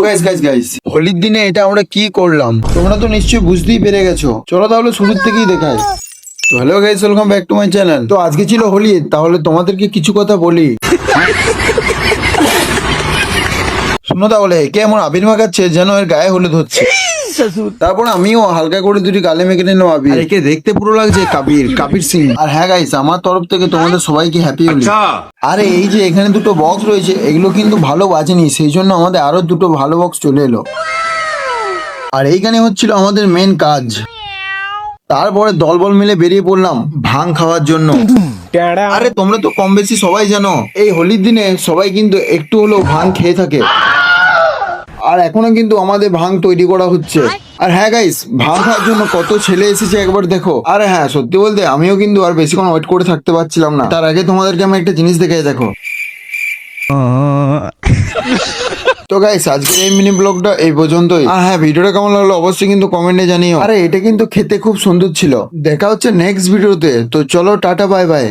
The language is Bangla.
গাইস গাইস গাইস, হোলির দিনে এটা আমরা কি করলাম তোমরা তো নিশ্চয়ই বুঝতেই পেরে গেছো। চলো তাহলে শুরুর থেকেই দেখাই। তো hello guys, welcome back to my channel. তো আজকে ছিল হোলি, তাহলে তোমাদেরকে কিছু কথা বলি। শুনো তাহলে, কে এমন আবির মাখাচ্ছে যেন এর গায়ে হলুদ হচ্ছে। তারপর আমিও হালকা করে দুটি গালে মেখে নিলাম আবির। আর একে দেখতে পুরো লাগছে কাবির সিং। আর হ্যাঁ গাইস, আমার তরফ থেকে তোমাদের সবাইকে হ্যাপি হোলি। আরে এই যে এখানে দুটো বক্স রয়েছে, এগুলো কিন্তু ভালো বাজেনি, সেই জন্য আমাদের আরো দুটো ভালো বক্স চলে এলো। আর এইখানে হচ্ছিল আমাদের মেন কাজ। তারপরে দলবল মিলে বেরিয়ে পড়লাম ভাং খাওয়ার জন্য। আরে তোমরা তো কম বেশি সবাই জানো, এই হোলির দিনে সবাই কিন্তু একটু হলেও ভাং খেয়ে থাকে। আর এখনো কিন্তু আমাদের ভাং তৈরি করা হচ্ছে। আর হ্যাঁ গাইস, ভাং খাওয়ার জন্য কত ছেলে এসেছে একবার দেখো। আরে হ্যাঁ, সত্যি বলতে আমিও কিন্তু আর বেশিক্ষণ ওয়েট করে থাকতে পারছিলাম না। তার আগে তোমাদেরকে আমি একটা জিনিস দেখাই, দেখো। তো গাইস, আজকের এই মিনি ব্লগটা এই পর্যন্তই। আর হ্যাঁ, ভিডিওটা কেমন লাগলো অবশ্যই কিন্তু কমেন্টে জানিও। আরে এটা কিন্তু খেতে খুব সুন্দর ছিল। দেখা হচ্ছে নেক্সট ভিডিওতে। তো চলো, টাটা, বাই বাই।